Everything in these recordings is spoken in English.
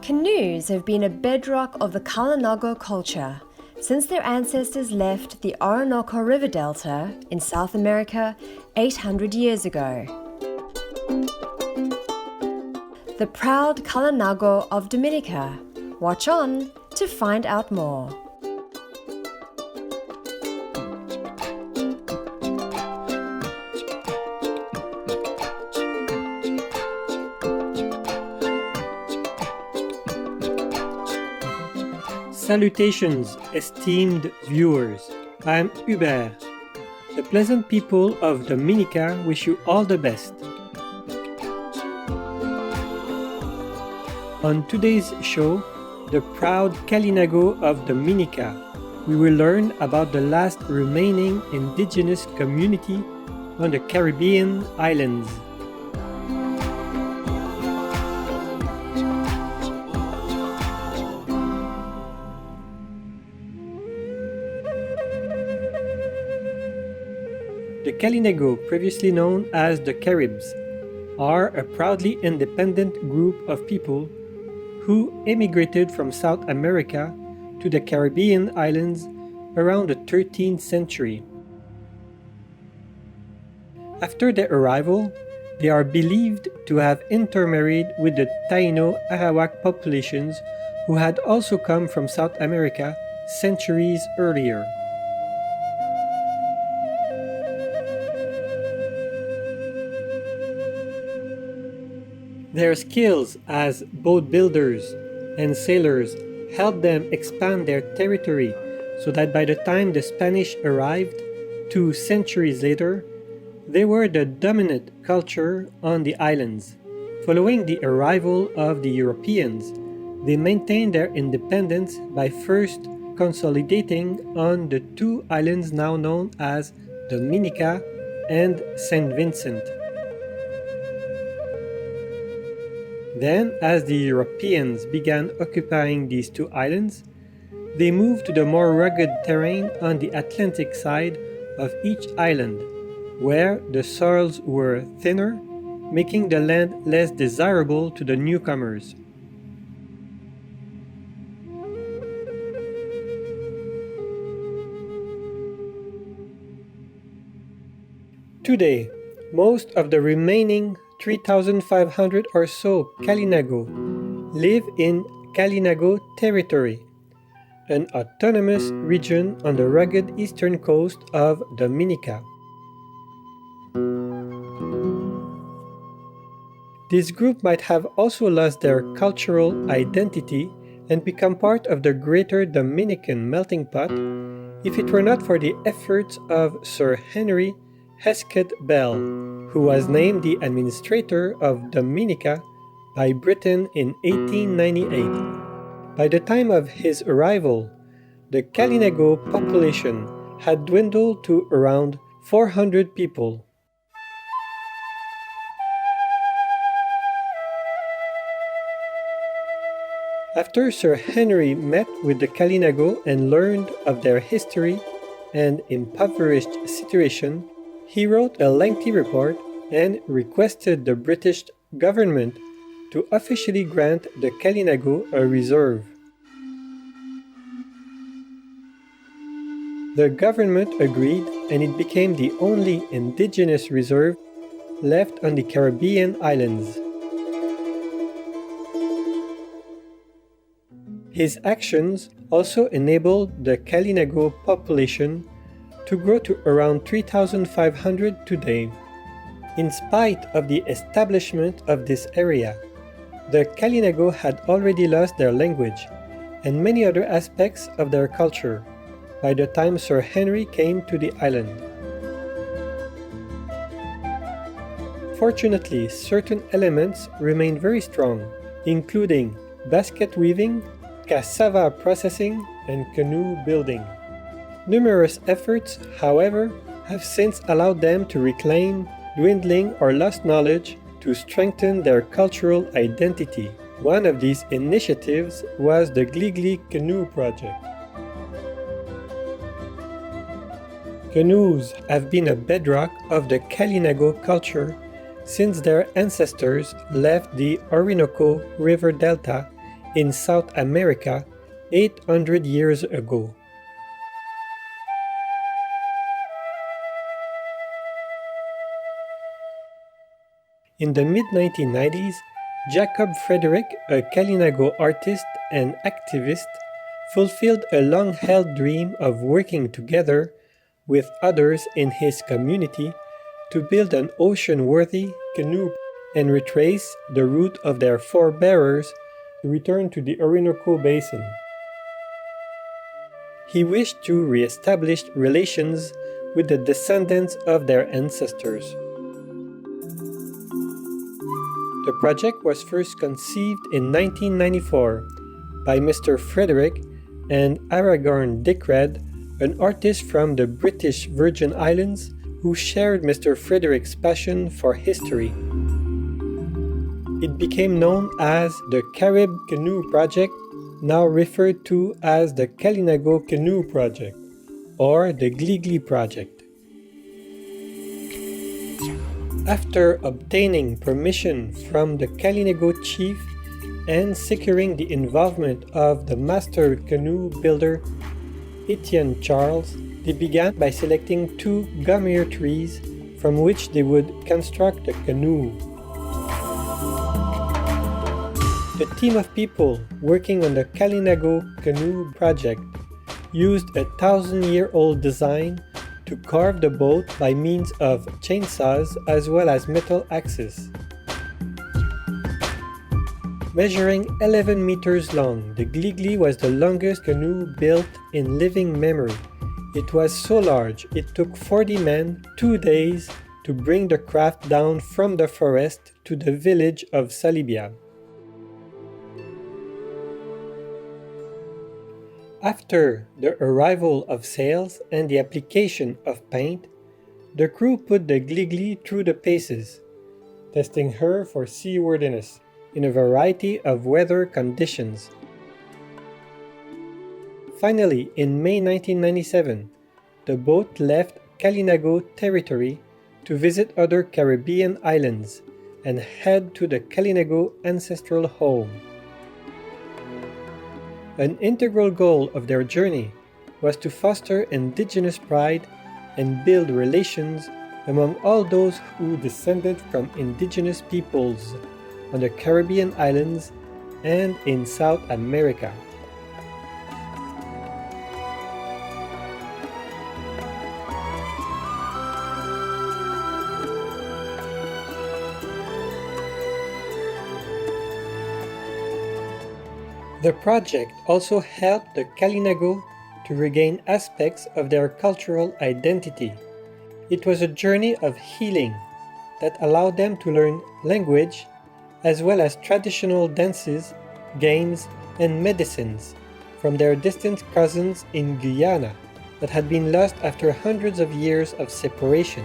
Canoes have been a bedrock of the Kalinago culture since their ancestors left the Orinoco River Delta in South America 800 years ago. The Proud Kalinago of Dominica. Watch on to find out more. Salutations, esteemed viewers. I am Hubert. The pleasant people of Dominica wish you all the best. On today's show, the Proud Kalinago of Dominica, we will learn about the last remaining indigenous community on the Caribbean islands. The Kalinago, previously known as the Caribs, are a proudly independent group of people who emigrated from South America to the Caribbean islands around the 13th century. After their arrival, they are believed to have intermarried with the Taino-Arawak populations who had also come from South America centuries earlier. Their skills as boat builders and sailors helped them expand their territory so that by the time the Spanish arrived 2 centuries later, they were the dominant culture on the islands. Following the arrival of the Europeans, they maintained their independence by first consolidating on the 2 islands now known as Dominica and St. Vincent. Then, as the Europeans began occupying these 2 islands, they moved to the more rugged terrain on the Atlantic side of each island, where the soils were thinner, making the land less desirable to the newcomers. Today, most of the remaining 3,500 or so Kalinago live in Kalinago Territory, an autonomous region on the rugged eastern coast of Dominica. This group might have also lost their cultural identity and become part of the greater Dominican melting pot if it were not for the efforts of Sir Henry Hesketh Bell, who was named the administrator of Dominica by Britain in 1898. By the time of his arrival, the Kalinago population had dwindled to around 400 people. After Sir Henry met with the Kalinago and learned of their history and impoverished situation, he wrote a lengthy report and requested the British government to officially grant the Kalinago a reserve. The government agreed, and it became the only indigenous reserve left on the Caribbean islands. His actions also enabled the Kalinago population to grow to around 3,500 today. In spite of the establishment of this area, the Kalinago had already lost their language and many other aspects of their culture by the time Sir Henry came to the island. Fortunately, certain elements remain very strong, including basket weaving, cassava processing, and canoe building. Numerous efforts, however, have since allowed them to reclaim dwindling or lost knowledge to strengthen their cultural identity. One of these initiatives was the Gligli Canoe Project. Canoes have been a bedrock of the Kalinago culture since their ancestors left the Orinoco River Delta in South America 800 years ago. In the mid-1990s, Jacob Frederick, a Kalinago artist and activist, fulfilled a long-held dream of working together with others in his community to build an ocean-worthy canoe and retrace the route of their forebears to return to the Orinoco Basin. He wished to re-establish relations with the descendants of their ancestors. The project was first conceived in 1994 by Mr. Frederick and Aragorn Dickred, an artist from the British Virgin Islands who shared Mr. Frederick's passion for history. It became known as the Carib Canoe Project, now referred to as the Kalinago Canoe Project, or the Gligli Project. After obtaining permission from the Kalinago chief and securing the involvement of the master canoe builder Etienne Charles, they began by selecting 2 gummier trees from which they would construct a canoe. The team of people working on the Kalinago Canoe Project used a 1,000-year-old design to carve the boat by means of chainsaws as well as metal axes. Measuring 11 meters long, the Gligli was the longest canoe built in living memory. It was so large it took 40 men 2 days to bring the craft down from the forest to the village of Salibia. After the arrival of sails and the application of paint, the crew put the Gligli through the paces, testing her for seaworthiness in a variety of weather conditions. Finally, in May 1997, the boat left Kalinago Territory to visit other Caribbean islands and head to the Kalinago ancestral home. An integral goal of their journey was to foster indigenous pride and build relations among all those who descended from indigenous peoples on the Caribbean islands and in South America. The project also helped the Kalinago to regain aspects of their cultural identity. It was a journey of healing that allowed them to learn language as well as traditional dances, games, and medicines from their distant cousins in Guyana that had been lost after hundreds of years of separation.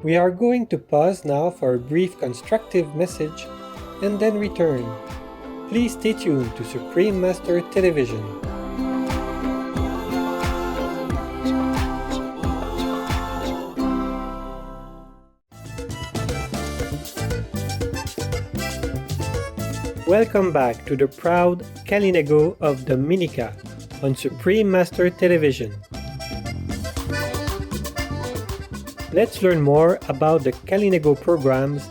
We are going to pause now for a brief constructive message and then return. Please stay tuned to Supreme Master Television. Welcome back to the Proud Kalinago of Dominica on Supreme Master Television. Let's learn more about the Kalinago programs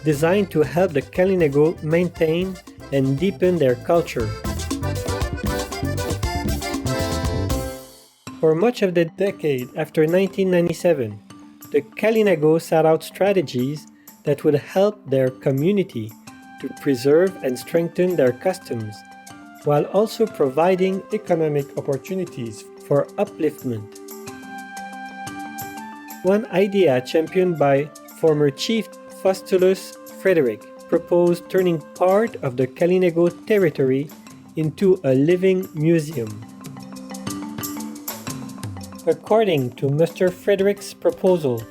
designed to help the Kalinago maintain and deepen their culture. For much of the decade after 1997, the Kalinago sought out strategies that would help their community to preserve and strengthen their customs, while also providing economic opportunities for upliftment. One idea championed by former Chief Faustulus Frederick proposed turning part of the Kalinago Territory into a living museum. According to Mr. Frederick's proposal,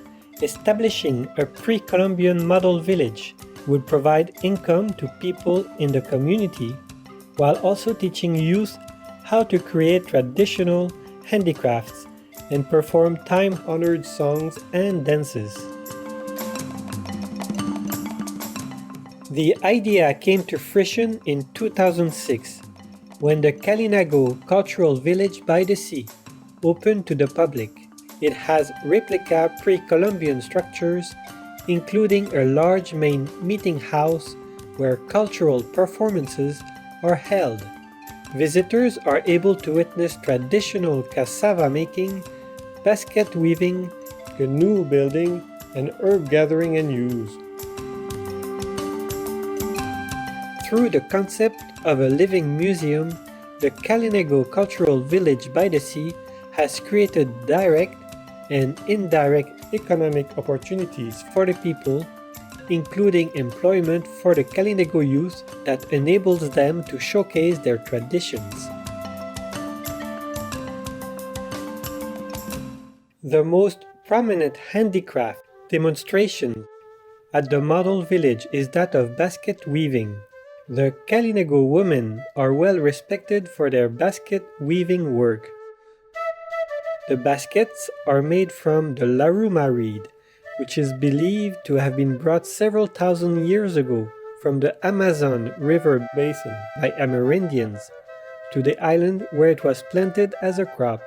establishing a pre-Columbian model village would provide income to people in the community while also teaching youth how to create traditional handicrafts and perform time-honored songs and dances. The idea came to fruition in 2006 when the Kalinago Cultural Village by the sea opened to the public. It has replica pre-Columbian structures, including a large main meeting house where cultural performances are held. Visitors are able to witness traditional cassava making, basket weaving, canoe building, and herb gathering and use. Through the concept of a living museum, the Kalinago Cultural Village by the Sea has created direct and indirect economic opportunities for the people, including employment for the Kalinago youth that enables them to showcase their traditions. The most prominent handicraft demonstration at the model village is that of basket weaving. The Kalinago women are well respected for their basket weaving work. The baskets are made from the laruma reed, which is believed to have been brought several thousand years ago from the Amazon River basin by Amerindians to the island where it was planted as a crop.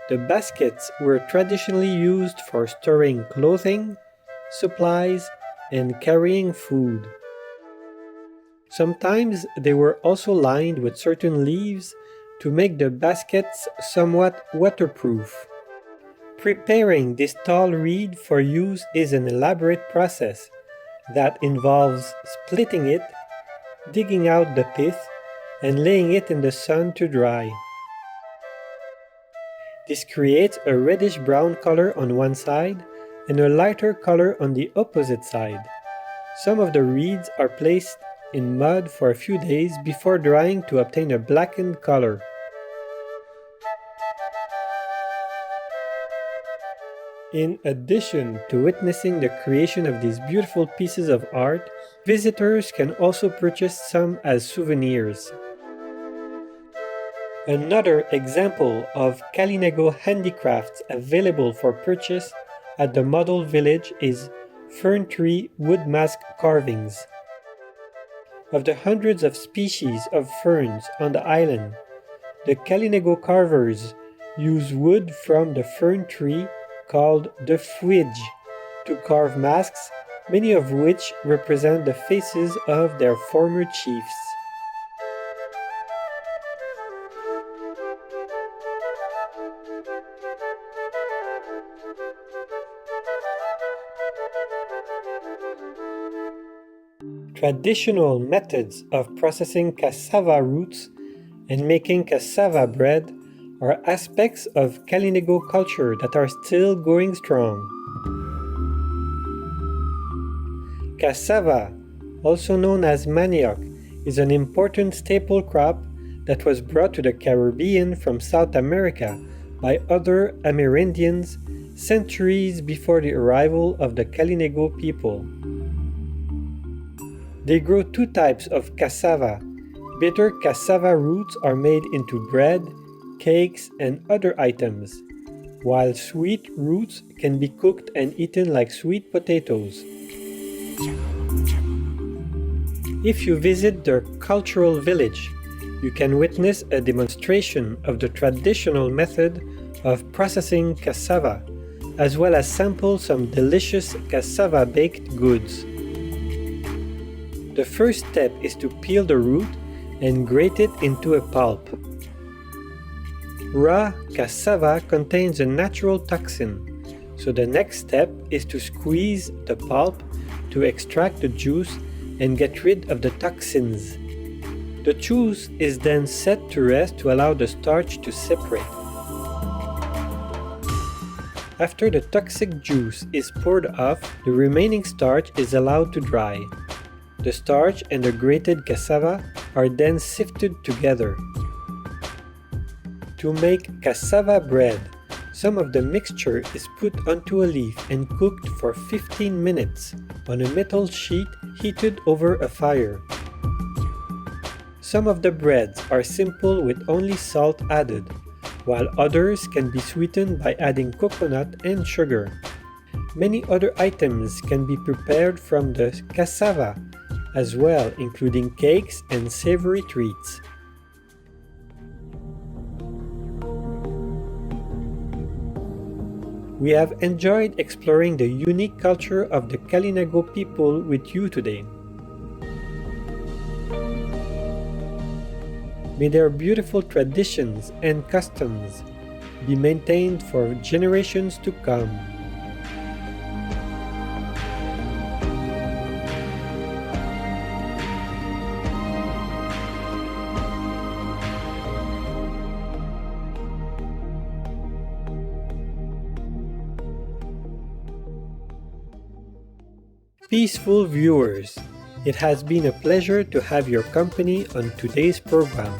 The baskets were traditionally used for storing clothing, supplies, and carrying food. Sometimes they were also lined with certain leaves to make the baskets somewhat waterproof. Preparing this tall reed for use is an elaborate process that involves splitting it, digging out the pith, and laying it in the sun to dry. This creates a reddish-brown color on one side and a lighter color on the opposite side. Some of the reeds are placed in mud for a few days before drying to obtain a blackened color. In addition to witnessing the creation of these beautiful pieces of art, visitors can also purchase some as souvenirs. Another example of Kalinago handicrafts available for purchase at the model village is fern tree wood mask carvings. Of the hundreds of species of ferns on the island, the Kalinago carvers use wood from the fern tree called the fouige to carve masks, many of which represent the faces of their former chiefs. Traditional methods of processing cassava roots and making cassava bread are aspects of Kalinago culture that are still going strong. Cassava, also known as manioc, is an important staple crop that was brought to the Caribbean from South America by other Amerindians centuries before the arrival of the Kalinago people. They grow two types of cassava. Bitter cassava roots are made into bread, cakes, and other items, while sweet roots can be cooked and eaten like sweet potatoes. If you visit their cultural village, you can witness a demonstration of the traditional method of processing cassava, as well as sample some delicious cassava baked goods. The first step is to peel the root and grate it into a pulp. Raw cassava contains a natural toxin, so the next step is to squeeze the pulp to extract the juice and get rid of the toxins. The juice is then set to rest to allow the starch to separate. After the toxic juice is poured off, the remaining starch is allowed to dry. The starch and the grated cassava are then sifted together. To make cassava bread, some of the mixture is put onto a leaf and cooked for 15 minutes on a metal sheet heated over a fire. Some of the breads are simple with only salt added, while others can be sweetened by adding coconut and sugar. Many other items can be prepared from the cassava as well, including cakes and savory treats. We have enjoyed exploring the unique culture of the Kalinago people with you today. May their beautiful traditions and customs be maintained for generations to come. Peaceful viewers, it has been a pleasure to have your company on today's program.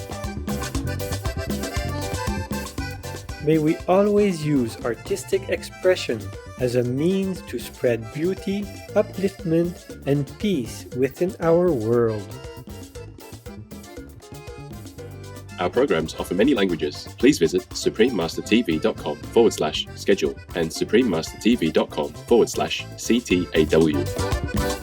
May we always use artistic expression as a means to spread beauty, upliftment, and peace within our world. Our programs offer many languages. Please visit suprememastertv.com/schedule and suprememastertv.com/CTAW.